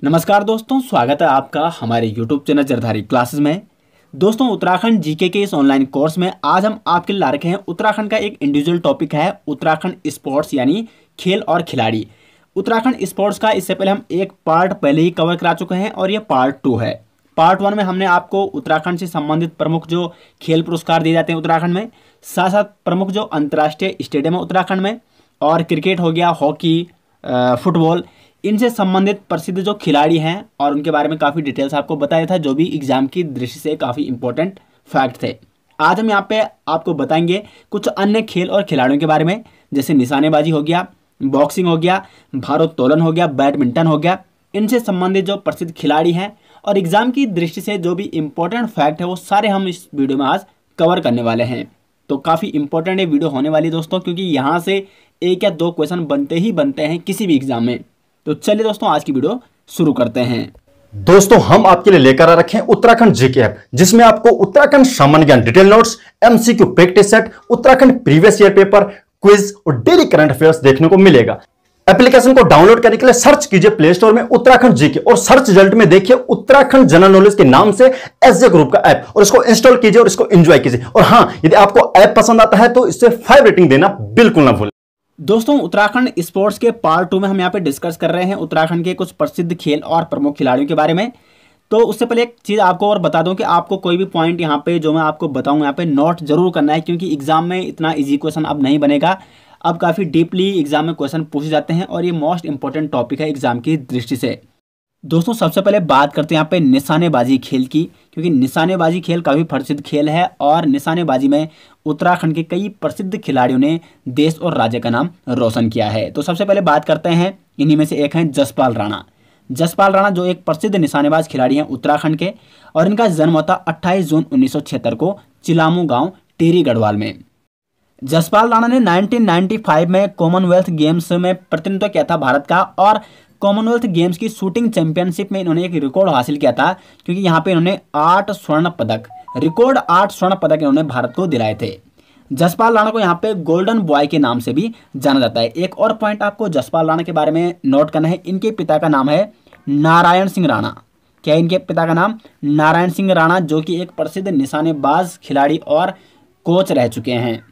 नमस्कार दोस्तों, स्वागत है आपका हमारे YouTube चैनल जरधारी क्लासेस में। दोस्तों, उत्तराखंड जीके के इस ऑनलाइन कोर्स में आज हम आपके लिए ला रखे हैं उत्तराखंड का एक इंडिविजुअल टॉपिक है उत्तराखंड स्पोर्ट्स यानी खेल और खिलाड़ी। उत्तराखंड स्पोर्ट्स का इससे पहले हम एक पार्ट पहले ही कवर करा चुके हैं और ये पार्ट 2 है। पार्ट 1 में हमने आपको उत्तराखंड से संबंधित प्रमुख जो खेल पुरस्कार दिए जाते हैं उत्तराखंड में, साथ साथ प्रमुख जो अंतर्राष्ट्रीय स्टेडियम है उत्तराखंड में, और क्रिकेट हो गया, हॉकी, फुटबॉल, इनसे संबंधित प्रसिद्ध जो खिलाड़ी हैं और उनके बारे में काफ़ी डिटेल्स आपको बताया था, जो भी एग्जाम की दृष्टि से काफ़ी इंपॉर्टेंट फैक्ट थे। आज हम यहाँ पे आपको बताएंगे कुछ अन्य खेल और खिलाड़ियों के बारे में, जैसे निशानेबाजी हो गया, बॉक्सिंग हो गया, भारोत्तोलन हो गया, बैडमिंटन हो गया। इनसे संबंधित जो प्रसिद्ध खिलाड़ी हैं और एग्जाम की दृष्टि से जो भी इंपॉर्टेंट फैक्ट है वो सारे हम इस वीडियो में आज कवर करने वाले हैं। तो काफ़ी इंपॉर्टेंट ये वीडियो होने वाली दोस्तों, क्योंकि यहाँ से एक या दो क्वेश्चन बनते हैं किसी भी एग्जाम में। तो चलिए दोस्तों, आज की वीडियो शुरू करते हैं। दोस्तों, हम आपके लिए लेकर आ रखे हैं उत्तराखंड जीके ऐप, जिसमें आपको उत्तराखंड सामान्य ज्ञान detail notes, MCQ practice set, Uttarakhand previous year paper, quiz और डेली करंट अफेयर्स देखने को मिलेगा। एप्लीकेशन को डाउनलोड करने के लिए सर्च कीजिए प्ले स्टोर में उत्तराखंड जीके और सर्च रिजल्ट में देखिए उत्तराखंड जनरल नॉलेज के नाम से एसजे ग्रुप का ऐप, और इसको इंस्टॉल कीजिए और इसको एंजॉय कीजिए। और हां, यदि आपको ऐप पसंद आता है तो इससे 5 रेटिंग देना बिल्कुल ना भूलें। दोस्तों, उत्तराखंड स्पोर्ट्स के पार्ट 2 में हम यहाँ पे डिस्कस कर रहे हैं उत्तराखंड के कुछ प्रसिद्ध खेल और प्रमुख खिलाड़ियों के बारे में। तो उससे पहले एक चीज़ आपको और बता दूं कि आपको कोई भी पॉइंट यहाँ पे जो मैं आपको बताऊं यहाँ पे नोट जरूर करना है, क्योंकि एग्जाम में इतना इजी क्वेश्चन अब नहीं बनेगा। अब काफ़ी डीपली एग्जाम में क्वेश्चन पूछे जाते हैं और ये मोस्ट इंपॉर्टेंट टॉपिक है एग्जाम की दृष्टि से। दोस्तों, सबसे पहले बात करते हैं यहाँ पे निशानेबाजी खेल की, क्योंकि निशानेबाजी खेल काफ़ी प्रसिद्ध खेल है और निशानेबाजी में उत्तराखंड के कई प्रसिद्ध खिलाड़ियों ने देश और राज्य का नाम रोशन किया है। तो सबसे पहले बात करते हैं, इन्हीं में से एक हैं जसपाल राणा। जसपाल राणा जो एक प्रसिद्ध निशानेबाज खिलाड़ी हैं उत्तराखंड के, और इनका जन्म होता 28 जून 1976 को चिलामू गाँव टिहरी गढ़वाल में। जसपाल राणा ने 1995 में कॉमनवेल्थ गेम्स में प्रतिनिधित्व किया था भारत का, और कॉमनवेल्थ गेम्स की शूटिंग चैंपियनशिप में इन्होंने एक रिकॉर्ड हासिल किया था, क्योंकि यहाँ पे इन्होंने 8 स्वर्ण पदक इन्होंने भारत को दिलाए थे। जसपाल राणा को यहाँ पे गोल्डन बॉय के नाम से भी जाना जाता है। एक और पॉइंट आपको जसपाल राणा के बारे में नोट करना है, इनके पिता का नाम है नारायण सिंह राणा। क्या है इनके पिता का नाम? नारायण सिंह राणा, जो कि एक प्रसिद्ध निशानेबाज खिलाड़ी और कोच रह चुके हैं।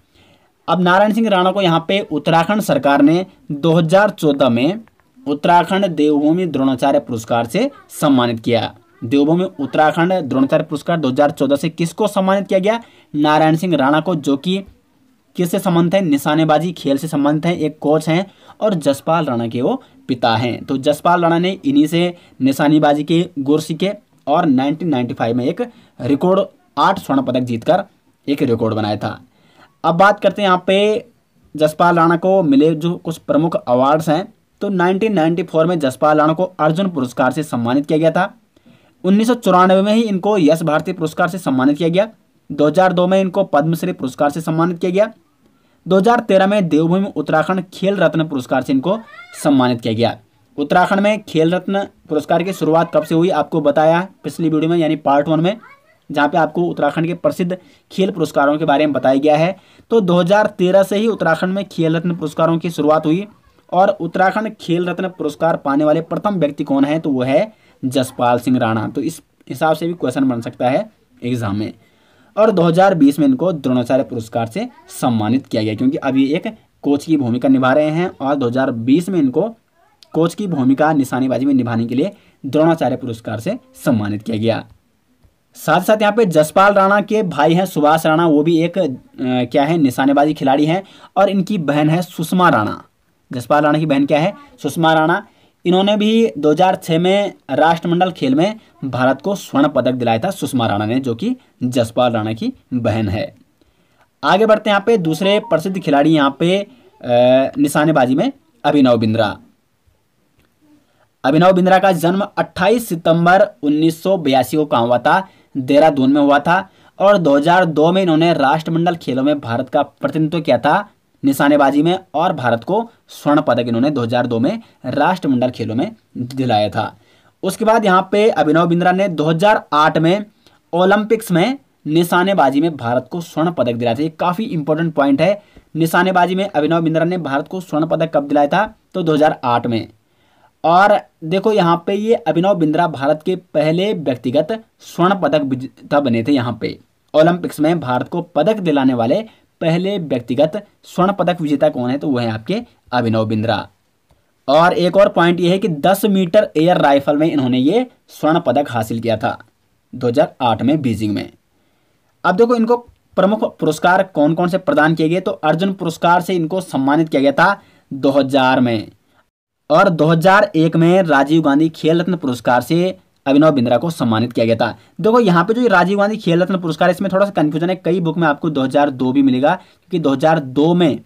अब नारायण सिंह राणा को यहाँ पे उत्तराखंड सरकार ने 2014 में उत्तराखंड देवभूमि द्रोणाचार्य पुरस्कार से सम्मानित किया। देवभूमि उत्तराखंड द्रोणाचार्य पुरस्कार 2014 से किसको सम्मानित किया गया? नारायण सिंह राणा को, जो कि किससे संबंधित है? निशानेबाजी खेल से संबंधित है, एक कोच हैं और जसपाल राणा के वो पिता हैं। तो जसपाल राणा ने इन्हीं से निशानेबाजी के गुर सीखे और 1995 में एक रिकॉर्ड 8 स्वर्ण पदक जीतकर एक रिकॉर्ड बनाया था। अब बात करते हैं यहाँ पे जसपाल राणा को मिले जो कुछ प्रमुख अवार्ड्स हैं। तो 1994 में जसपाल राणा को अर्जुन पुरस्कार से सम्मानित किया गया था। 1994 में ही इनको यश भारती पुरस्कार से सम्मानित किया गया। 2002 में इनको पद्मश्री पुरस्कार से सम्मानित किया गया। 2013 में देवभूमि उत्तराखंड खेल रत्न पुरस्कार से इनको सम्मानित किया गया। उत्तराखंड में खेल रत्न पुरस्कार की शुरुआत कब से हुई आपको बताया पिछली वीडियो में, यानी पार्ट 1 में, जहाँ पे आपको उत्तराखंड के प्रसिद्ध खेल पुरस्कारों के बारे में बताया गया है। तो 2013 से ही उत्तराखंड में खेल रत्न पुरस्कारों की शुरुआत हुई, और उत्तराखंड खेल रत्न पुरस्कार पाने वाले प्रथम व्यक्ति कौन है? तो वो है जसपाल सिंह राणा। तो इस हिसाब से भी क्वेश्चन बन सकता है एग्जाम में। और 2020 में इनको द्रोणाचार्य पुरस्कार से सम्मानित किया गया, क्योंकि अभी एक कोच की भूमिका निभा रहे हैं, और 2020 में इनको कोच की भूमिका निशानेबाजी में निभाने के लिए द्रोणाचार्य पुरस्कार से सम्मानित किया गया। साथ साथ यहाँ पे जसपाल राणा के भाई हैं सुभाष राणा, वो भी एक क्या है, निशानेबाजी खिलाड़ी हैं, और इनकी बहन है सुषमा राणा। जसपाल राणा की बहन क्या है? सुषमा राणा। इन्होंने भी 2006 में राष्ट्रमंडल खेल में भारत को स्वर्ण पदक दिलाया था, सुषमा राणा ने, जो कि जसपाल राणा की बहन है। आगे बढ़ते हैं यहाँ पे दूसरे प्रसिद्ध खिलाड़ी यहाँ पे निशानेबाजी में अभिनव बिंद्रा। अभिनव बिंद्रा का जन्म 28 सितंबर 1982 को कहाँ हुआ था? देहरादून में हुआ था, और 2002 में इन्होंने राष्ट्रमंडल खेलों में भारत का प्रतिनिधित्व किया था निशानेबाजी में, और भारत को स्वर्ण पदक इन्होंने 2002 में राष्ट्रमंडल खेलों में दिलाया था। उसके बाद यहाँ पे अभिनव बिंद्रा ने 2008 में ओलंपिक्स में निशानेबाजी में भारत को स्वर्ण पदक दिलाया था। ये काफ़ी इंपॉर्टेंट पॉइंट है। निशानेबाजी में अभिनव बिंद्रा ने भारत को स्वर्ण पदक कब दिलाया था? तो 2008 में। और देखो यहाँ पे ये अभिनव बिंद्रा भारत के पहले व्यक्तिगत स्वर्ण पदक विजेता बने थे। यहाँ पे ओलंपिक्स में भारत को पदक दिलाने वाले पहले व्यक्तिगत स्वर्ण पदक विजेता कौन है, तो वह है आपके अभिनव बिंद्रा। और एक और पॉइंट ये है कि 10 मीटर एयर राइफल में इन्होंने ये स्वर्ण पदक हासिल किया था 2008 में बीजिंग में। अब देखो इनको प्रमुख पुरस्कार कौन कौन से प्रदान किए गए, तो अर्जुन पुरस्कार से इनको सम्मानित किया गया था 2000 में, और 2001 में राजीव गांधी खेल रत्न पुरस्कार से अभिनव बिंद्रा को सम्मानित किया गया था। देखो यहाँ पे जो राजीव गांधी खेल रत्न पुरस्कार है इसमें थोड़ा सा कंफ्यूजन है, कई बुक में आपको 2002 भी मिलेगा, क्योंकि 2002 में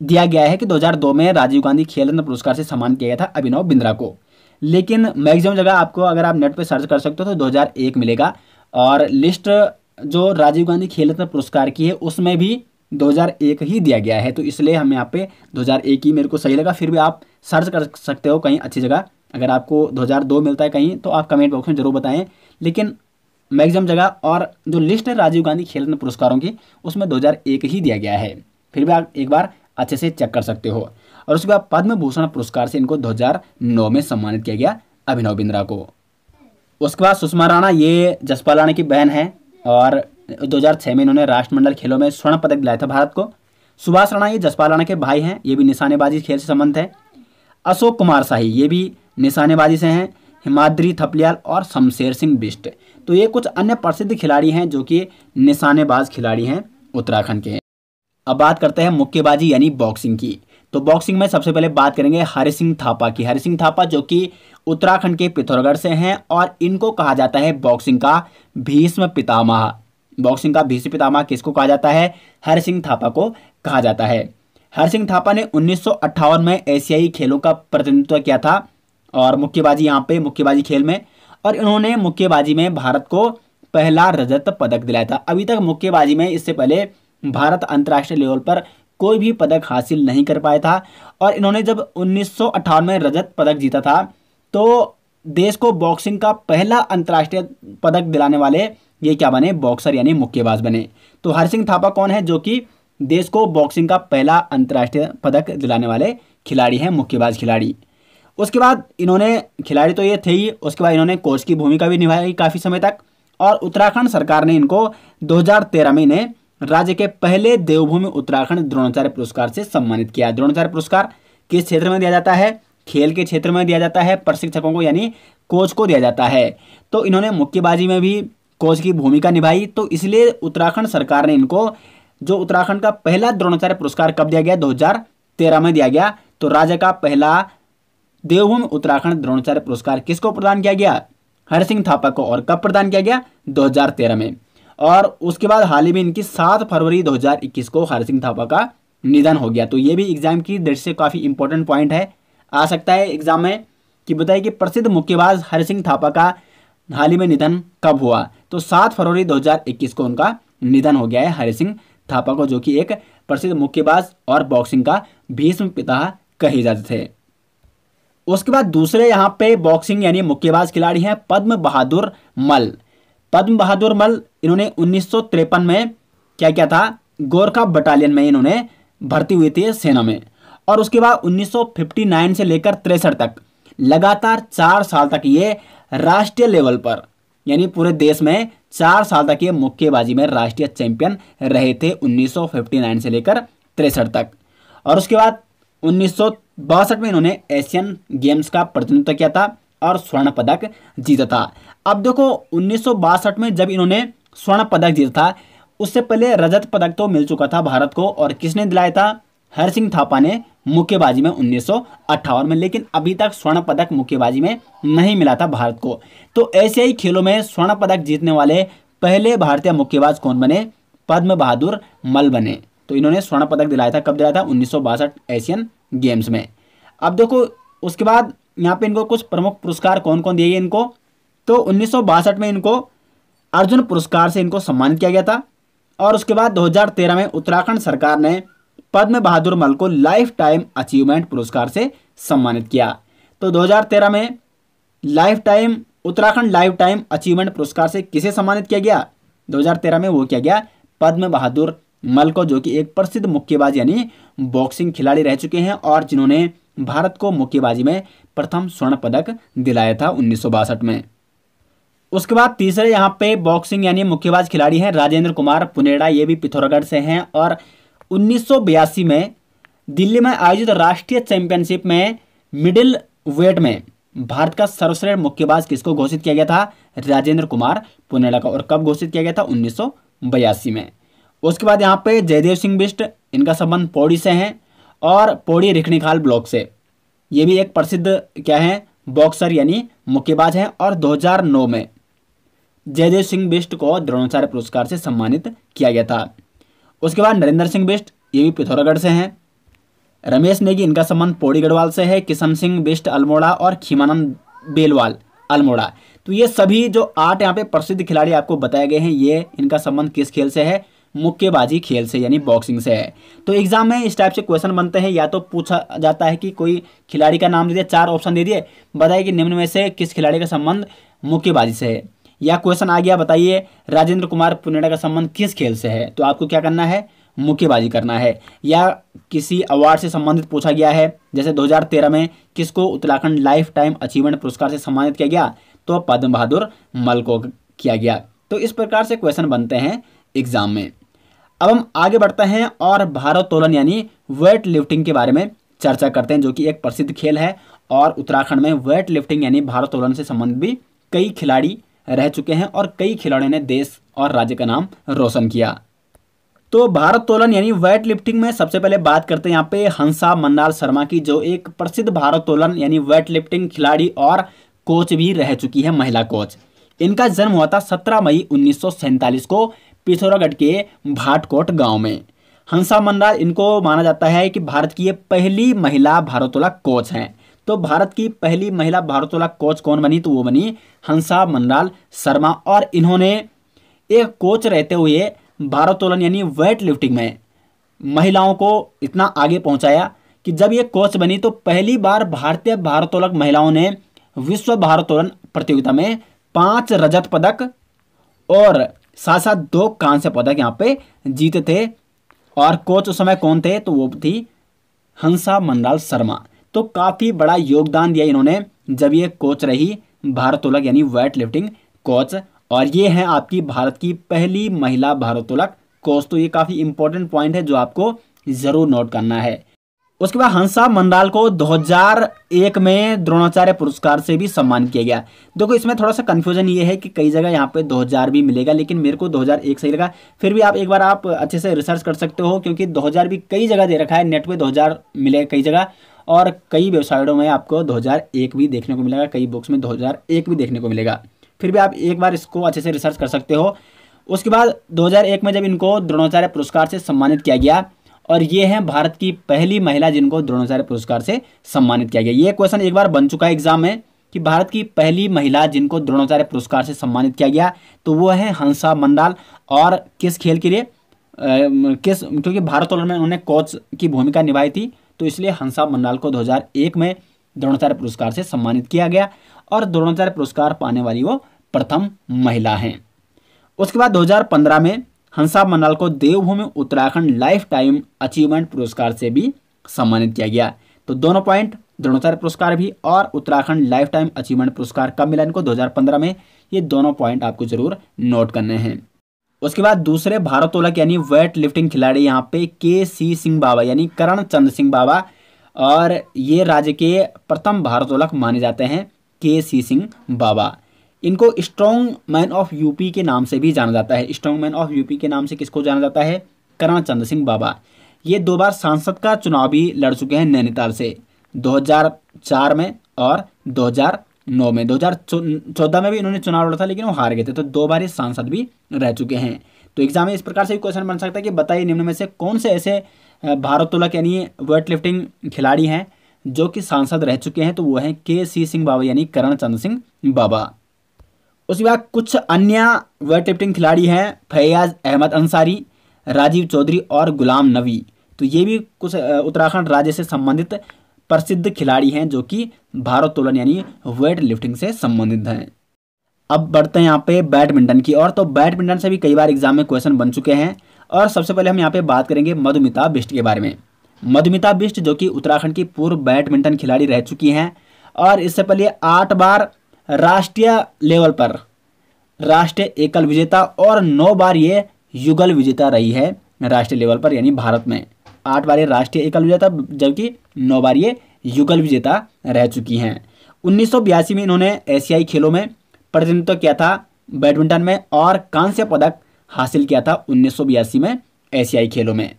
दिया गया है कि 2002 में राजीव गांधी खेल रत्न पुरस्कार से सम्मानित किया गया था अभिनव बिंद्रा को, लेकिन मैक्सिमम जगह आपको अगर आप नेट पे सर्च कर सकते हो तो 2001 मिलेगा। और लिस्ट जो राजीव गांधी खेल रत्न पुरस्कार की है उसमें भी 2001 ही दिया गया है, तो इसलिए हम यहाँ पे 2001 ही मेरे को सही लगा। फिर भी आप सर्च कर सकते हो कहीं अच्छी जगह, अगर आपको 2002 मिलता है कहीं तो आप कमेंट बॉक्स में जरूर बताएं, लेकिन मैक्सिमम जगह और जो लिस्ट है राजीव गांधी खेल रत्न पुरस्कारों की उसमें 2001 ही दिया गया है, फिर भी आप एक बार अच्छे से चेक कर सकते हो। और उसके बाद पद्म भूषण पुरस्कार से इनको 2009 में सम्मानित किया गया अभिनव बिंद्रा को। उसके बाद सुषमा राणा, ये जसपाल राणा की बहन है, और 2006 में इन्होंने राष्ट्रमंडल खेलों में स्वर्ण पदक दिलाया था भारत को। सुभाष राणा ये जसपाल राणा के भाई हैं, ये भी निशानेबाजी खेल से संबंधित है। अशोक कुमार शाही ये भी निशानेबाजी से हैं। हिमाद्री थपलियाल और शमशेर सिंह बिष्ट, तो ये कुछ अन्य प्रसिद्ध खिलाड़ी हैं जो कि निशानेबाज खिलाड़ी हैं उत्तराखंड के। अब बात करते हैं मुक्केबाजी यानी बॉक्सिंग की। तो बॉक्सिंग में सबसे पहले बात करेंगे हरि सिंह थापा की। हरि सिंह थापा जो कि उत्तराखंड के पिथौरागढ़ से हैं, और इनको कहा जाता है बॉक्सिंग का भीष्म पितामह। बॉक्सिंग का भीष्म पितामह किसको कहा जाता है, हरि सिंह थापा को कहा जाता है। हरि सिंह थापा ने 1958 में एशियाई खेलों का प्रतिनिधित्व किया था, और मुक्केबाजी यहाँ पे मुक्केबाजी खेल में, और इन्होंने मुक्केबाजी में भारत को पहला रजत पदक दिलाया था। अभी तक मुक्केबाजी में इससे पहले भारत अंतर्राष्ट्रीय लेवल पर कोई भी पदक हासिल नहीं कर पाया था, और इन्होंने जब 1958 में रजत पदक जीता था तो देश को बॉक्सिंग का पहला अंतर्राष्ट्रीय पदक दिलाने वाले ये क्या बने, बॉक्सर यानी मुक्केबाज बने। तो हरि सिंह थापा कौन है, जो कि देश को बॉक्सिंग का पहला अंतर्राष्ट्रीय पदक दिलाने वाले खिलाड़ी हैं, मुक्केबाज खिलाड़ी। उसके बाद इन्होंने, खिलाड़ी तो ये थे ही, उसके बाद इन्होंने कोच की भूमिका भी निभाई काफ़ी समय तक, और उत्तराखंड सरकार ने इनको 2013 में इन्हें राज्य के पहले देवभूमि उत्तराखंड द्रोणाचार्य पुरस्कार से सम्मानित किया। द्रोणाचार्य पुरस्कार किस क्षेत्र में दिया जाता है, खेल के क्षेत्र में दिया जाता है, प्रशिक्षकों को यानी कोच को दिया जाता है। तो इन्होंने मुक्केबाजी में भी कोच की भूमिका निभाई, तो इसलिए उत्तराखंड सरकार ने इनको जो उत्तराखंड का पहला द्रोणाचार्य पुरस्कार कब दिया गया, 2013 में दिया गया। तो राज्य का पहला देवभूमि उत्तराखंड द्रोणाचार्य पुरस्कार किसको प्रदान किया गया, हरि सिंह थापा को। और कब प्रदान किया गया, 2013 में। और उसके बाद हाल ही में इनकी 7 फरवरी 2021 को हरि सिंह थापा का निधन हो गया। तो ये भी एग्जाम की दृष्टि से काफ़ी इंपॉर्टेंट पॉइंट है, आ सकता है एग्जाम में कि बताइए कि प्रसिद्ध मुक्केबाज हरि सिंह थापा का हाल ही में निधन कब हुआ, तो 7 फरवरी 2021 को उनका निधन हो गया है हरि सिंह थापा को, जो कि एक प्रसिद्ध मुक्केबाज और बॉक्सिंग का भीष्म पिता कहे जाते थे। उसके बाद दूसरे यहाँ पे बॉक्सिंग यानी मुक्केबाज खिलाड़ी हैं पद्म बहादुर मल। पद्म बहादुर मल, इन्होंने 1953 में क्या किया था, गोरखा बटालियन में इन्होंने भर्ती हुई थी सेना में, और उसके बाद 1959 से लेकर 63 तक लगातार 4 साल तक ये राष्ट्रीय लेवल पर यानी पूरे देश में 4 साल तक ये मुक्केबाजी में राष्ट्रीय चैंपियन रहे थे 1959 से लेकर 63 तक। और उसके बाद 1962 में इन्होंने एशियन गेम्स का प्रतिनिधित्व किया था और स्वर्ण पदक जीता था। अब देखो 1962 में जब इन्होंने स्वर्ण पदक जीता था, उससे पहले रजत पदक तो मिल चुका था भारत को, और किसने दिलाया था, हरि सिंह थापा ने मुक्केबाजी में 1958 में, लेकिन अभी तक स्वर्ण पदक मुक्केबाजी में नहीं मिला था भारत को। तो एशियाई खेलों में स्वर्ण पदक जीतने वाले पहले भारतीय मुक्केबाज कौन बने, पद्म बहादुर मल बने। तो इन्होंने स्वर्ण पदक दिलाया था, कब दिलाया था, 1962 एशियन गेम्स में। अब देखो उसके बाद यहाँ पे इनको कुछ प्रमुख पुरस्कार कौन कौन दिए गए इनको, तो 1962 में इनको अर्जुन पुरस्कार से इनको सम्मानित किया गया था, और उसके बाद 2013 में उत्तराखंड सरकार ने पद्म बहादुर मल को लाइफ टाइम अचीवमेंट पुरस्कार से सम्मानित किया। तो 2013 में उत्तराखंड लाइफ टाइम अचीवमेंट पुरस्कार से किसे सम्मानित किया गया, 2013 में वो किया गया पद्म बहादुर मल को, जो कि एक प्रसिद्ध मुक्केबाज यानी बॉक्सिंग खिलाड़ी रह चुके हैं और जिन्होंने भारत को मुक्केबाजी में प्रथम स्वर्ण पदक दिलाया था 1962 में। उसके बाद तीसरे यहाँ पे बॉक्सिंग यानी मुक्केबाज खिलाड़ी हैं राजेंद्र कुमार पुनेड़ा, ये भी पिथौरागढ़ से हैं। और 1982 में दिल्ली में आयोजित राष्ट्रीय चैंपियनशिप में मिडिल वेट में भारत का सर्वश्रेष्ठ मुक्केबाज किसको घोषित किया गया था? राजेंद्र कुमार पुनेड़ा का। और कब घोषित किया गया था? 1982 में। उसके बाद यहाँ पे जयदेव सिंह बिष्ट, इनका संबंध पौड़ी से हैं और पौड़ी रिखणीखाल ब्लॉक से। ये भी एक प्रसिद्ध क्या है? बॉक्सर यानी मुक्केबाज हैं। और 2009 में जयदेव सिंह बिष्ट को द्रोणाचार्य पुरस्कार से सम्मानित किया गया था। उसके बाद नरेंद्र सिंह बिष्ट, ये भी पिथौरागढ़ से हैं। रमेश नेगी, इनका संबंध पौड़ी गढ़वाल से है। किशन सिंह बिष्ट अल्मोड़ा और खीमानंद बेलवाल अल्मोड़ा। तो ये सभी जो 8 यहाँ पे प्रसिद्ध खिलाड़ी आपको बताए गए हैं, ये इनका संबंध किस खेल से है? मुक्केबाजी खेल से यानी बॉक्सिंग से है। तो एग्जाम में इस टाइप से क्वेश्चन बनते हैं, या तो पूछा जाता है कि कोई खिलाड़ी का नाम दे दिया, 4 ऑप्शन दे दिए, बताइए कि निम्न में से किस खिलाड़ी का संबंध मुक्केबाजी से है। या क्वेश्चन आ गया, बताइए राजेंद्र कुमार पुनेड़ा का संबंध किस खेल से है, तो आपको क्या करना है? मुक्केबाजी करना है। या किसी अवार्ड से संबंधित पूछा गया है, जैसे 2013 में किसको उत्तराखंड लाइफ टाइम अचीवमेंट पुरस्कार से सम्मानित किया गया? तो पद्म बहादुर मल को किया गया। तो इस प्रकार से क्वेश्चन बनते हैं एग्जाम में। अब हम आगे बढ़ते हैं और भारोत्तोलन यानी वेट लिफ्टिंग के बारे में चर्चा करते हैं, जो कि एक प्रसिद्ध खेल है। और उत्तराखंड में वेट लिफ्टिंग यानी भारोत्तोलन से संबंधित भी कई खिलाड़ी रह चुके हैं और कई खिलाड़ियों ने देश और राज्य का नाम रोशन किया। तो भारोत्तोलन यानी वेट लिफ्टिंग में सबसे पहले बात करते हैं यहाँ पे हंसा मंडाल शर्मा की, जो एक प्रसिद्ध भारोत्तोलन यानी वेट लिफ्टिंग खिलाड़ी और कोच भी रह चुकी है, महिला कोच। इनका जन्म हुआ था 17 मई 1947 को पिथौरागढ़ के भाटकोट गांव में। हंसा मंडाल, इनको माना जाता है कि भारत की ये पहली महिला भारोत्तोलक कोच हैं। तो भारत की पहली महिला भारोत्तोलक कोच कौन बनी? तो वो बनी हंसा मंडाल शर्मा। और इन्होंने एक कोच रहते हुए भारोत्तोलन यानी वेट लिफ्टिंग में महिलाओं को इतना आगे पहुंचाया कि जब ये कोच बनी तो पहली बार भारतीय भारोत्तोलक महिलाओं ने विश्व भारोत्तोलन प्रतियोगिता में 5 रजत पदक और साथ साथ 2 कांस्य पदक यहाँ पे जीते थे। और कोच उस समय कौन थे? तो वो थी हंसा मंडाल शर्मा। तो काफ़ी बड़ा योगदान दिया इन्होंने जब ये कोच रही, भारोत्तोलक यानी वेट लिफ्टिंग कोच। और ये है आपकी भारत की पहली महिला भारोत्तोलक कोच। तो ये काफ़ी इंपॉर्टेंट पॉइंट है जो आपको ज़रूर नोट करना है। उसके बाद हंसा मंडाल को 2001 में द्रोणाचार्य पुरस्कार से भी सम्मानित किया गया। देखो इसमें थोड़ा सा कंफ्यूजन ये है कि कई जगह यहाँ पे 2000 भी मिलेगा, लेकिन मेरे को 2001 सही लगा। फिर भी आप एक बार आप अच्छे से रिसर्च कर सकते हो, क्योंकि 2000 भी कई जगह दे रखा है, नेट पे 2000 मिलेगा कई जगह, और कई वेबसाइटों में आपको 2001 भी देखने को मिलेगा, कई बुक्स में 2001 भी देखने को मिलेगा। फिर भी आप एक बार इसको अच्छे से रिसर्च कर सकते हो। उसके बाद 2001 में जब इनको द्रोणाचार्य पुरस्कार से सम्मानित किया गया, और ये हैं भारत की पहली महिला जिनको द्रोणाचार्य पुरस्कार से सम्मानित किया गया। ये क्वेश्चन एक बार बन चुका है एग्जाम में कि भारत की पहली महिला जिनको द्रोणाचार्य पुरस्कार से सम्मानित किया गया, तो वो है हंसा मंडाल। और किस खेल के लिए? क्योंकि भारोत्तोलन में उन्होंने कोच की भूमिका निभाई थी, तो इसलिए हंसा मंडाल को 2001 में द्रोणाचार्य पुरस्कार से सम्मानित किया गया। और द्रोणाचार्य पुरस्कार पाने वाली वो प्रथम महिला हैं। उसके बाद 2015 में हंसा मंडाल को देवभूमि उत्तराखंड लाइफ टाइम अचीवमेंट पुरस्कार से भी सम्मानित किया गया। तो दोनों पॉइंट, द्रोणाचार्य पुरस्कार भी और उत्तराखंड लाइफ टाइम अचीवमेंट पुरस्कार कब मिला इनको? 2015 में। ये दोनों पॉइंट आपको जरूर नोट करने हैं। उसके बाद दूसरे भारोत्तोलक यानी वेट लिफ्टिंग खिलाड़ी यहाँ पे KC सिंह बाबा यानी करण चंद्र सिंह बाबा, और ये राज्य के प्रथम भारोत्तोलक माने जाते हैं KC सिंह बाबा। इनको स्ट्रॉन्ग मैन ऑफ यूपी के नाम से भी जाना जाता है। स्ट्रॉन्ग मैन ऑफ यूपी के नाम से किसको जाना जाता है? करण चंद्र सिंह बाबा। ये 2 बार सांसद का चुनाव भी लड़ चुके हैं नैनीताल से, 2004 में और 2009 में। 2014 में भी इन्होंने चुनाव लड़ा था, लेकिन वो हार गए थे। तो 2 बार ये सांसद भी रह चुके हैं। तो एग्जाम में इस प्रकार से भी क्वेश्चन बन सकता है कि बताइए निम्न में से कौन से ऐसे भारोत्तोलक यानी वेट लिफ्टिंग खिलाड़ी हैं जो कि सांसद रह चुके हैं? तो वो हैं KC सिंह बाबा यानी करण चंद्र सिंह बाबा। उसके बाद कुछ अन्य वेट लिफ्टिंग खिलाड़ी हैं फैयाज अहमद अंसारी, राजीव चौधरी और गुलाम नबी। तो ये भी कुछ उत्तराखंड राज्य से संबंधित प्रसिद्ध खिलाड़ी हैं जो कि भारोत्तोलन यानी वेट लिफ्टिंग से संबंधित हैं। अब बढ़ते हैं यहाँ पे बैडमिंटन की ओर। तो बैडमिंटन से भी कई बार एग्जाम में क्वेश्चन बन चुके हैं, और सबसे पहले हम यहाँ पे बात करेंगे मधुमिता बिष्ट के बारे में। मधुमिता बिष्ट जो कि उत्तराखंड की पूर्व बैडमिंटन खिलाड़ी रह चुकी हैं और इससे पहले 8 बार राष्ट्रीय लेवल पर राष्ट्रीय एकल विजेता और 9 बार ये युगल विजेता रही है राष्ट्रीय लेवल पर, यानी भारत में 8 बार ये राष्ट्रीय एकल विजेता जबकि 9 बार ये युगल विजेता रह चुकी हैं। 1982 में इन्होंने एशियाई खेलों में प्रतिनिधित्व किया था बैडमिंटन में और कांस्य पदक हासिल किया था 1982 में एशियाई खेलों में।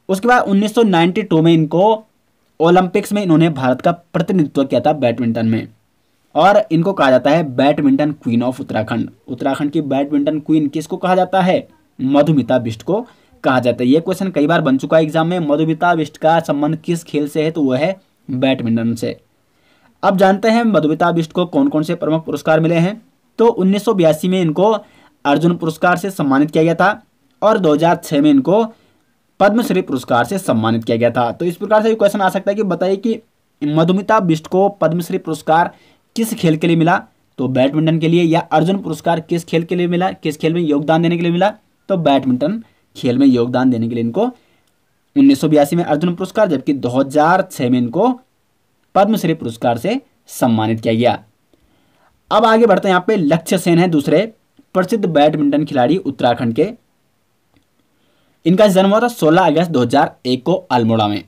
उसके बाद 1992 में इनको ओलंपिक्स में इन्होंने भारत का प्रतिनिधित्व किया था बैडमिंटन में और इनको कहा जाता है badminton queen of Uttarakhand. Uttarakhand की बैडमिंटन क्वीन किसको कहा जाता है? मधुमिता बिष्ट को कहा जाता है। ये क्वेश्चन कई बार बन चुका है एग्जाम में। मधुमिता बिष्ट का संबंध किस खेल से है? तो वह है बैडमिंटन से। अब जानते हैं मधुमिता बिष्ट को कौन कौन से प्रमुख पुरस्कार मिले हैं। तो 1982 में इनको अर्जुन पुरस्कार से सम्मानित किया गया था और 2006 में इनको पद्मश्री पुरस्कार से सम्मानित किया गया था। तो इस प्रकार से क्वेश्चन आ सकता है कि बताइए कि मधुमिता बिष्ट को पद्मश्री पुरस्कार किस खेल के लिए मिला? तो बैडमिंटन के लिए। या अर्जुन पुरस्कार किस खेल के लिए मिला, किस खेल में योगदान देने के लिए मिला? तो बैडमिंटन खेल में योगदान देने के लिए इनको 1982 में अर्जुन पुरस्कार जबकि 2006 में इनको पद्मश्री पुरस्कार से सम्मानित किया गया। अब आगे बढ़ते हैं। यहाँ पे लक्ष्य सेन है दूसरे प्रसिद्ध बैडमिंटन खिलाड़ी उत्तराखंड के। इनका जन्म हुआ था 16 अगस्त 2001 को अल्मोड़ा में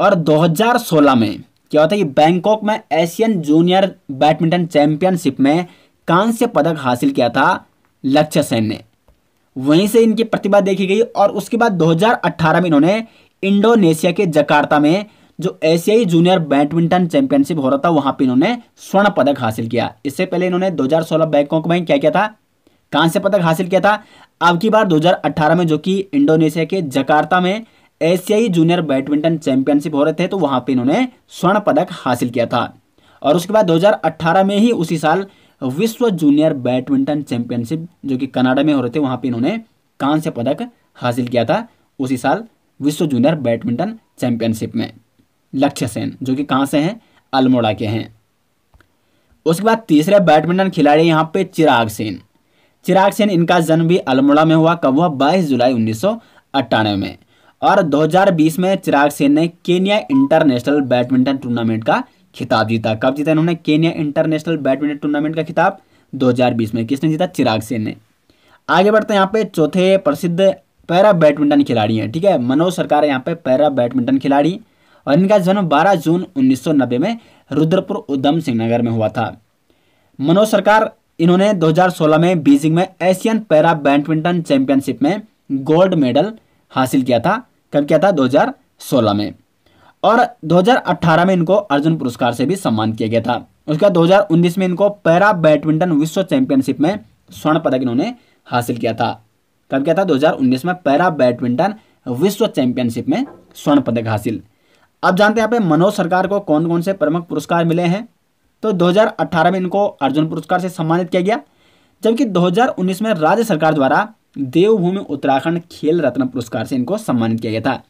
और 2016 में क्या होता है कि बैंकॉक में एशियन जूनियर बैडमिंटन चैंपियनशिप में कांस्य पदक हासिल किया था लक्ष्य सेन ने। वहीं से इनकी प्रतिभा देखी गई और उसके बाद 2018 में इन्होंने इंडोनेशिया के जकार्ता में जो एशियाई जूनियर बैडमिंटन चैंपियनशिप हो रहा था वहां पे इन्होंने स्वर्ण पदक हासिल किया। इससे पहले इन्होंने 2016 बैंकॉक में क्या किया था? कांस्य पदक हासिल किया था। अब की बार 2018 में जो कि इंडोनेशिया के जकार्ता में एशियाई जूनियर बैडमिंटन चैंपियनशिप हो रहे थे तो वहां पे इन्होंने स्वर्ण पदक हासिल किया था। और उसके बाद 2018 में ही उसी साल विश्व जूनियर बैडमिंटन चैंपियनशिप जो कि कनाडा में हो रहे थे वहां पे इन्होंने कांस्य पदक हासिल किया था उसी साल विश्व जूनियर बैडमिंटन चैंपियनशिप में। लक्ष्य सेन जो कि कहां से हैं? अल्मोड़ा के हैं। उसके बाद तीसरे बैडमिंटन खिलाड़ी यहाँ पे चिराग सेन। चिराग सेन इनका जन्म भी अल्मोड़ा में हुआ। कब हुआ? 22 जुलाई 1998 में। और 2020 में चिराग सेन ने केन्या इंटरनेशनल बैडमिंटन टूर्नामेंट का खिताब जीता। कब जीता इन्होंने केन्या इंटरनेशनल बैडमिंटन टूर्नामेंट का खिताब? 2020 में। किसने जीता? चिराग सेन ने। आगे बढ़ते हैं। यहाँ पे चौथे प्रसिद्ध पैरा बैडमिंटन खिलाड़ी हैं, ठीक है, मनोज सरकार है यहाँ पे पैरा बैडमिंटन खिलाड़ी और इनका जन्म 12 जून 1990 में रुद्रपुर उधम सिंह नगर में हुआ था। मनोज सरकार इन्होंने 2016 में बीजिंग में एशियन पैरा बैडमिंटन चैंपियनशिप में गोल्ड मेडल हासिल किया था। कब किया था? 2016 में। और 2018 में इनको अर्जुन पुरस्कार से भी सम्मानित किया गया था। उसके बाद 2019 में इनको पैरा बैडमिंटन विश्व चैंपियनशिप में स्वर्ण पदक इन्होंने हासिल किया था। कब किया था? 2019 में पैरा बैडमिंटन विश्व चैंपियनशिप में स्वर्ण पदक हासिल। अब जानते हैं यहाँ पे मनोज सरकार को कौन कौन से प्रमुख पुरस्कार मिले हैं। तो 2018 में इनको अर्जुन पुरस्कार से सम्मानित किया गया जबकि 2019 में राज्य सरकार द्वारा देवभूमि उत्तराखंड खेल रत्न पुरस्कार से इनको सम्मानित किया गया था।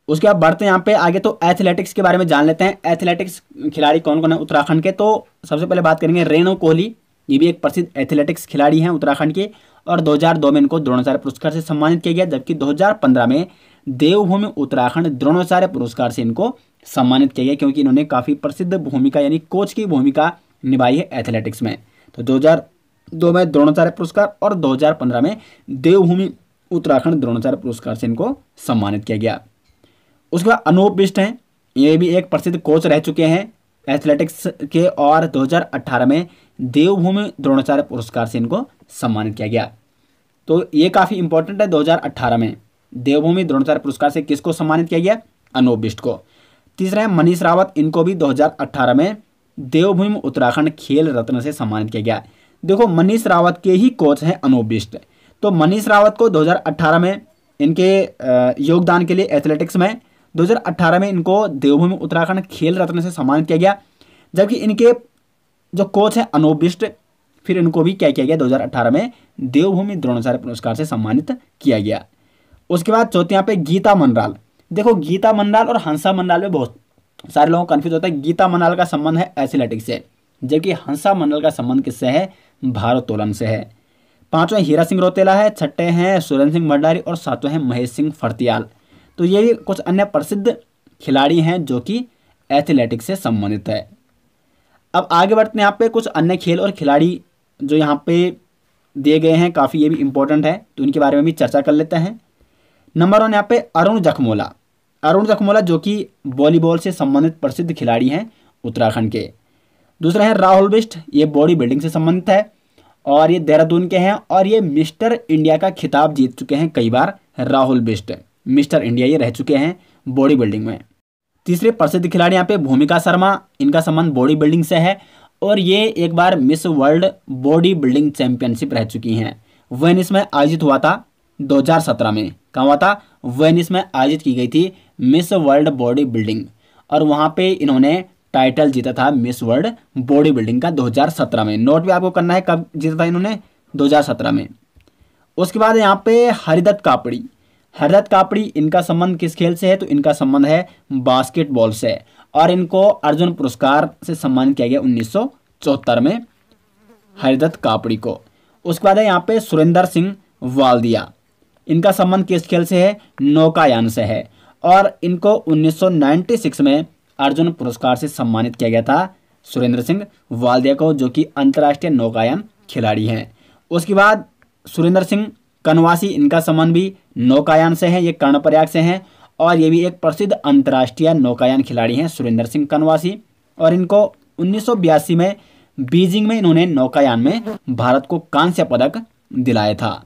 उसके बाद बढ़ते हैं यहाँ पे आगे। तो एथलेटिक्स के बारे में जान लेते हैं। एथलेटिक्स खिलाड़ी कौन कौन है उत्तराखंड के? तो सबसे पहले बात करेंगे रेणु कोहली। ये भी एक प्रसिद्ध एथलेटिक्स खिलाड़ी हैं उत्तराखंड के और 2002 में इनको द्रोणाचार्य पुरस्कार से सम्मानित किया गया जबकि 2015 में देवभूमि उत्तराखंड द्रोणाचार्य पुरस्कार से इनको सम्मानित किया गया क्योंकि इन्होंने काफ़ी प्रसिद्ध भूमिका यानी कोच की भूमिका निभाई है एथलेटिक्स में। तो 2002 में द्रोणाचार्य पुरस्कार और 2015 में देवभूमि उत्तराखंड द्रोणाचार्य पुरस्कार से इनको सम्मानित किया गया। उसके बाद अनूप बिष्ट हैं, ये भी एक प्रसिद्ध कोच रह चुके हैं एथलेटिक्स के और 2018 में देवभूमि द्रोणाचार्य पुरस्कार से इनको सम्मानित किया गया। तो ये काफ़ी इंपॉर्टेंट है। 2018 में देवभूमि द्रोणाचार्य पुरस्कार से किसको सम्मानित किया गया? अनूप बिष्ट को। तीसरा है मनीष रावत, इनको भी 2018 में देवभूमि उत्तराखंड खेल रत्न से सम्मानित किया गया। देखो मनीष रावत के ही कोच हैं अनूप बिष्ट। तो मनीष रावत को 2018 में इनके योगदान के लिए एथलेटिक्स में 2018 में इनको देवभूमि उत्तराखंड खेल रत्न से सम्मानित किया गया जबकि इनके जो कोच हैं अनूप बिष्ट फिर इनको भी क्या किया गया? 2018 में देवभूमि द्रोणाचार्य पुरस्कार से सम्मानित किया गया। उसके बाद चौथे यहाँ पे गीता मनराल। देखो गीता मनराल और हंसा मनराल में बहुत सारे लोगों को कन्फ्यूज होता है। गीता मनराल का संबंध है एथलेटिक्स से जबकि हंसा मनराल का संबंध किससे है? भारोत्तोलन से है। पांचवें हीरा सिंह रौतेला है, छठे हैं सुरेंद्र सिंह भंडारी और सातवें हैं महेश सिंह फर्तियाल। तो ये भी कुछ अन्य प्रसिद्ध खिलाड़ी हैं जो कि एथलेटिक्स से संबंधित है। अब आगे बढ़ते हैं, यहाँ पे कुछ अन्य खेल और खिलाड़ी जो यहाँ पे दिए गए हैं, काफ़ी ये भी इंपॉर्टेंट है, तो इनके बारे में भी चर्चा कर लेते हैं। नंबर 1 यहाँ पे अरुण जखमोला। अरुण जखमोला जो कि वॉलीबॉल से संबंधित प्रसिद्ध खिलाड़ी हैं उत्तराखंड के। दूसरा है राहुल बिष्ट, ये बॉडी बिल्डिंग से संबंधित है और ये देहरादून के हैं और ये मिस्टर इंडिया का खिताब जीत चुके हैं कई बार। राहुल बिष्ट मिस्टर इंडिया ये रह चुके हैं बॉडी बिल्डिंग में। तीसरे प्रसिद्ध खिलाड़ी यहाँ पे भूमिका शर्मा, इनका संबंध बॉडी बिल्डिंग से है और ये एक बार Miss World bodybuilding championship रह चुकी हैं। वेनिस में आयोजित हुआ था 2017 में। कहाँ हुआ था? वेनिस में आयोजित की गई थी मिस वर्ल्ड बॉडी बिल्डिंग और वहाँ पे इन्होंने टाइटल जीता था मिस वर्ल्ड बॉडी बिल्डिंग का 2017 में। नोट भी आपको करना है कब जीता था इन्होंने, 2017 में। उसके बाद यहाँ पे हरिदत्त कापड़ी। हरिदत्त कापड़ी, इनका संबंध किस खेल से है? तो इनका संबंध है बास्केटबॉल से और इनको अर्जुन पुरस्कार से सम्मानित किया गया 1974 में हरिदत्त कापड़ी को। उसके बाद है यहाँ पे सुरेंद्र सिंह वाल्दिया। इनका संबंध किस खेल से है? नौकायान से है और इनको 1996 में अर्जुन पुरस्कार से सम्मानित किया गया था सुरेंद्र सिंह वाल्दिया को, जो कि अंतर्राष्ट्रीय नौकायान खिलाड़ी हैं। उसके बाद सुरेंद्र सिंह कनवासी, इनका संबंध भी नौकायान से है, ये कर्णप्रयाग से हैं और ये भी एक प्रसिद्ध अंतर्राष्ट्रीय नौकायान खिलाड़ी हैं सुरेंद्र सिंह कनवासी और इनको 1982 में बीजिंग में इन्होंने नौकायान में भारत को कांस्य पदक दिलाया था।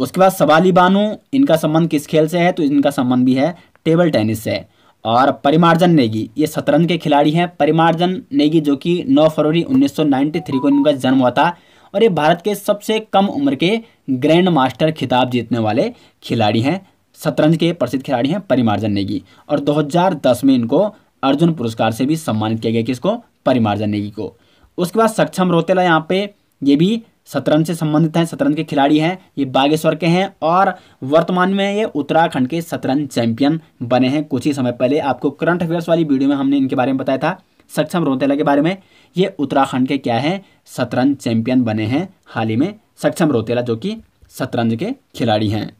उसके बाद सबाली बानू, इनका संबंध किस खेल से है? तो इनका संबंध भी है टेबल टेनिस से। और परिमार्जन नेगी, ये शतरंज के खिलाड़ी हैं। परिमार्जन नेगी जो कि 9 फरवरी 1993 को इनका जन्म हुआ था और ये भारत के सबसे कम उम्र के ग्रैंड मास्टर खिताब जीतने वाले खिलाड़ी हैं। शतरंज के प्रसिद्ध खिलाड़ी हैं परिमार्जन नेगी और 2010 में इनको अर्जुन पुरस्कार से भी सम्मानित किया गया, किसको? परिमार्जन नेगी को। उसके बाद सक्षम रोतेला, यहाँ पे ये भी शतरंज से संबंधित हैं, शतरंज के खिलाड़ी हैं, ये बागेश्वर के हैं और वर्तमान में ये उत्तराखंड के शतरंज चैंपियन बने हैं। कुछ ही समय पहले आपको करंट अफेयर्स वाली वीडियो में हमने इनके बारे में बताया था, सक्षम रोतेला के बारे में। ये उत्तराखंड के क्या है? शतरंज चैंपियन बने हैं हाल ही में, सक्षम रोतेला जो कि शतरंज के खिलाड़ी हैं।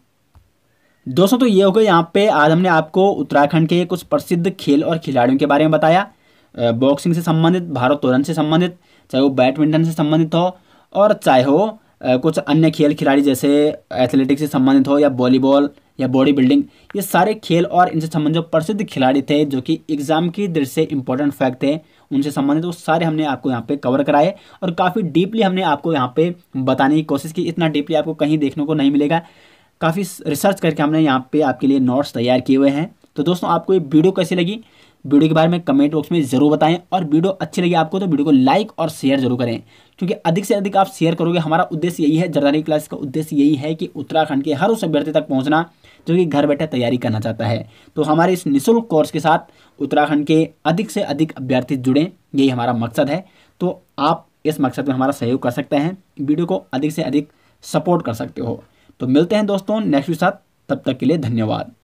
दोस्तों तो ये हो गए यहाँ पे आज हमने आपको उत्तराखंड के कुछ प्रसिद्ध खेल और खिलाड़ियों के बारे में बताया। बॉक्सिंग से संबंधित, भारोत्तोलन से संबंधित, चाहे वो बैडमिंटन से संबंधित हो और चाहे हो कुछ अन्य खेल खिलाड़ी जैसे एथलेटिक्स से संबंधित हो या वॉलीबॉल या बॉडी बिल्डिंग, ये सारे खेल और इनसे संबंधित जो प्रसिद्ध खिलाड़ी थे जो कि एग्जाम की दृष्टि से इंपॉर्टेंट फैक्ट थे उनसे संबंधित, वो सारे हमने आपको यहाँ पे कवर कराए और काफ़ी डीपली हमने आपको यहाँ पे बताने की कोशिश की। इतना डीपली आपको कहीं देखने को नहीं मिलेगा, काफ़ी रिसर्च करके हमने यहाँ पे आपके लिए नोट्स तैयार किए हुए हैं। तो दोस्तों आपको ये वीडियो कैसी लगी, वीडियो के बारे में कमेंट बॉक्स में ज़रूर बताएं और वीडियो अच्छी लगी आपको तो वीडियो को लाइक और शेयर जरूर करें, क्योंकि अधिक से अधिक आप शेयर करोगे। हमारा उद्देश्य यही है, जर्दारी क्लास का उद्देश्य यही है कि उत्तराखंड के हर उस अभ्यर्थी तक पहुंचना जो कि घर बैठे तैयारी करना चाहता है। तो हमारे इस निःशुल्क कोर्स के साथ उत्तराखंड के अधिक से अधिक अभ्यर्थी जुड़ें, यही हमारा मकसद है। तो आप इस मकसद में हमारा सहयोग कर सकते हैं, वीडियो को अधिक से अधिक सपोर्ट कर सकते हो। तो मिलते हैं दोस्तों नेक्स्ट के साथ, तब तक के लिए धन्यवाद।